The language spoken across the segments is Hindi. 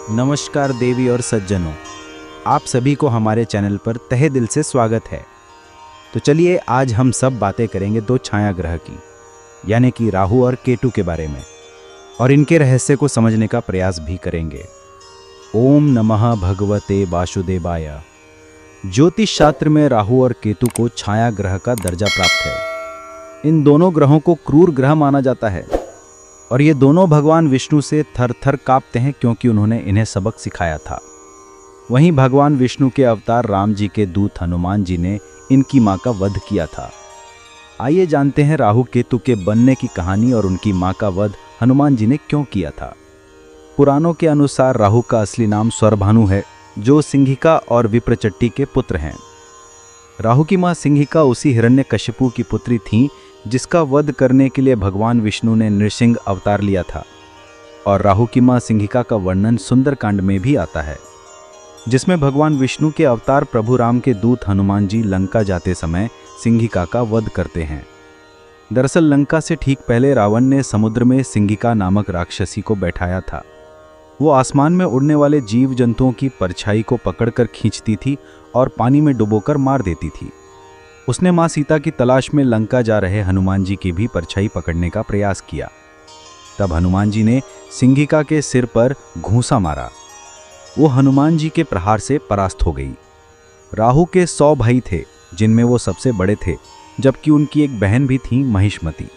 नमस्कार देवी और सज्जनों, आप सभी को हमारे चैनल पर तहे दिल से स्वागत है। तो चलिए आज हम सब बातें करेंगे दो छाया ग्रह की, यानी कि राहु और केतु के बारे में, और इनके रहस्य को समझने का प्रयास भी करेंगे। ओम नमः भगवते वासुदेवाय। ज्योतिष शास्त्र में राहु और केतु को छाया ग्रह का दर्जा प्राप्त है। इन दोनों ग्रहों को क्रूर ग्रह माना जाता है और ये दोनों भगवान विष्णु से थर थर कांपते हैं क्योंकि उन्होंने इन्हें सबक सिखाया था। वहीं भगवान विष्णु के अवतार राम जी के दूत हनुमान जी ने इनकी मां का वध किया था। आइए जानते हैं राहु केतु के बनने की कहानी और उनकी मां का वध हनुमान जी ने क्यों किया था। पुराणों के अनुसार राहु का असली नाम स्वरभानु है, जो सिंहिका और विप्रचट्टी के पुत्र हैं। राहु की मां सिंहिका उसी हिरण्यकशिपु की पुत्री थीं जिसका वध करने के लिए भगवान विष्णु ने नृसिंह अवतार लिया था। और राहु की मां सिंहिका का वर्णन सुंदरकांड में भी आता है, जिसमें भगवान विष्णु के अवतार प्रभु राम के दूत हनुमान जी लंका जाते समय सिंहिका का वध करते हैं। दरअसल लंका से ठीक पहले रावण ने समुद्र में सिंहिका नामक राक्षसी को बैठाया था। वो आसमान में उड़ने वाले जीव जंतुओं की परछाई को पकड़कर खींचती थी और पानी में डुबोकर मार देती थी। उसने मां सीता की तलाश में लंका जा रहे हनुमान जी की भी परछाई पकड़ने का प्रयास किया। तब हनुमान जी ने सिंहिका के सिर पर घूंसा मारा। वो हनुमान जी के प्रहार से परास्त हो गई। राहु के 100 भाई थे, जिनमें वो सबसे बड़े थे, जबकि उनकी एक बहन भी थी, महिष्मति।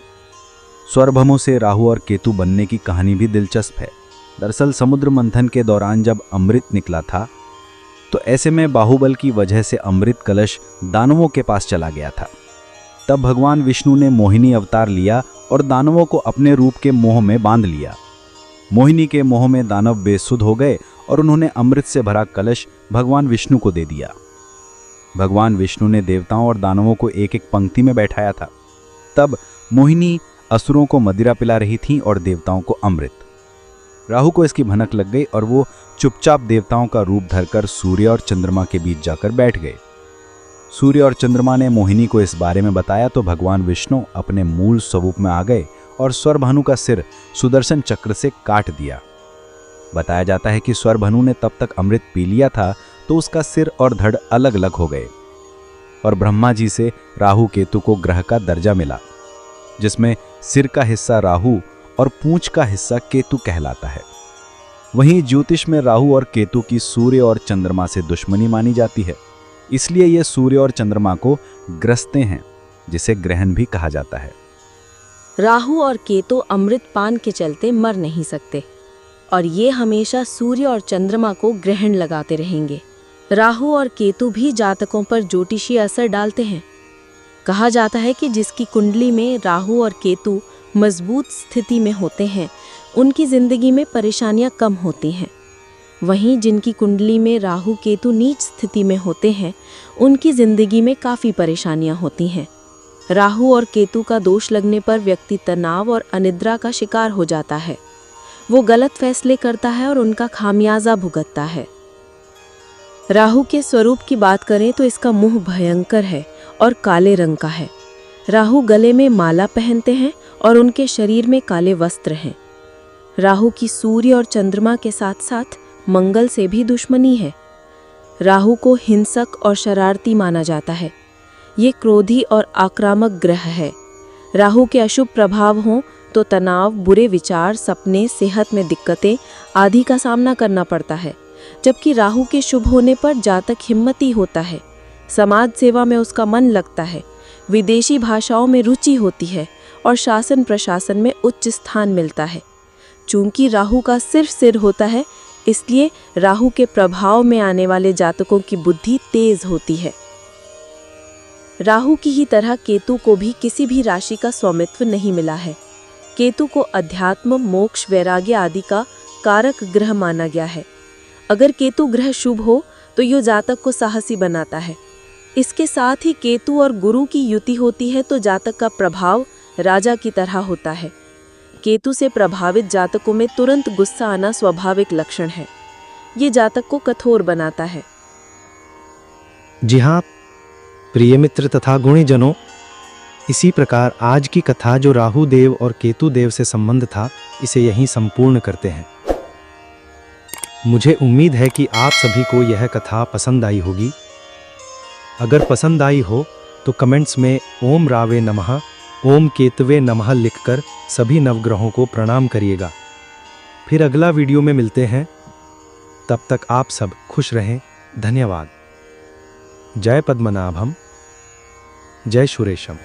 स्वरभमु से राहु और केतु बनने की कहानी भी दिलचस्प है। दरअसल समुद्र मंथन के दौरान जब अमृत निकला था, तो ऐसे में बाहुबल की वजह से अमृत कलश दानवों के पास चला गया था। तब भगवान विष्णु ने मोहिनी अवतार लिया और दानवों को अपने रूप के मोह में बांध लिया। मोहिनी के मोह में दानव बेसुध हो गए और उन्होंने अमृत से भरा कलश भगवान विष्णु को दे दिया। भगवान विष्णु ने देवताओं और दानवों को एक एक पंक्ति में बैठाया था। तब मोहिनी असुरों को मदिरा पिला रही थी और देवताओं को अमृत। राहु को इसकी भनक लग गई और वो चुपचाप देवताओं का रूप धरकर सूर्य और चंद्रमा के बीच जाकर बैठ गए। सूर्य और चंद्रमा ने मोहिनी को इस बारे में बताया तो भगवान विष्णु अपने मूल स्वरूप में आ गए और स्वरभानु का सिर सुदर्शन चक्र से काट दिया। बताया जाता है कि स्वरभानु ने तब तक अमृत पी लिया था तो उसका सिर और धड़ अलग अलग हो गए और ब्रह्मा जी से राहु केतु को ग्रह का दर्जा मिला, जिसमें सिर का हिस्सा राहु और पूंछ का हिस्सा केतु कहलाता है। वहीं ज्योतिष में राहु और केतु की सूर्य और चंद्रमा से दुश्मनी मानी जाती है, इसलिए ये सूर्य और चंद्रमा को ग्रसते हैं, जिसे ग्रहण भी कहा जाता है। राहु और केतु अमृत पान के चलते मर नहीं सकते और ये हमेशा सूर्य और चंद्रमा को ग्रहण लगाते रहेंगे। राहु और केतु भी जातकों पर ज्योतिषीय असर डालते हैं। कहा जाता है कि जिसकी कुंडली में राहु और केतु मजबूत स्थिति में होते हैं, उनकी जिंदगी में परेशानियां कम होती हैं। वहीं जिनकी कुंडली में राहु केतु नीच स्थिति में होते हैं, उनकी जिंदगी में काफ़ी परेशानियां होती हैं। राहु और केतु का दोष लगने पर व्यक्ति तनाव और अनिद्रा का शिकार हो जाता है। वो गलत फैसले करता है और उनका खामियाजा भुगतता है। राहु के स्वरूप की बात करें तो इसका मुंह भयंकर है और काले रंग का है। राहु गले में माला पहनते हैं और उनके शरीर में काले वस्त्र हैं। राहु की सूर्य और चंद्रमा के साथ साथ मंगल से भी दुश्मनी है। राहु को हिंसक और शरारती माना जाता है। ये क्रोधी और आक्रामक ग्रह है। राहु के अशुभ प्रभाव हों तो तनाव, बुरे विचार, सपने, सेहत में दिक्कतें आदि का सामना करना पड़ता है, जबकि राहु के शुभ होने पर जातक हिम्मती होता है। समाज सेवा में उसका मन लगता है, विदेशी भाषाओं में रुचि होती है और शासन प्रशासन में उच्च स्थान मिलता है। चूंकि राहु का सिर्फ सिर होता है, इसलिए राहु के प्रभाव में आने वाले जातकों की बुद्धि तेज होती है। राहु की ही तरह केतु को भी किसी भी राशि का स्वामित्व नहीं मिला है। केतु को अध्यात्म, मोक्ष, वैराग्य आदि का कारक ग्रह माना गया है। अगर केतु ग्रह शुभ हो तो यह जातक को साहसी बनाता है। इसके साथ ही केतु और गुरु की युति होती है तो जातक का प्रभाव राजा की तरह होता है। केतु से प्रभावित जातकों में तुरंत गुस्सा आना स्वाभाविक लक्षण है। ये जातक को कठोर बनाता है। जी हाँ प्रिय मित्र तथा गुणीजनों, इसी प्रकार आज की कथा जो राहु देव और केतु देव से संबंध था, इसे यहीं संपूर्ण करते हैं। मुझे उम्मीद है कि आप सभी को यह कथा पसंद आई होगी। अगर पसंद आई हो तो कमेंट्स में ओम रावे नमः, ओम केतवे नमः लिखकर सभी नवग्रहों को प्रणाम करिएगा। फिर अगला वीडियो में मिलते हैं। तब तक आप सब खुश रहें। धन्यवाद। जय पद्मनाभम, जय सुरेशम।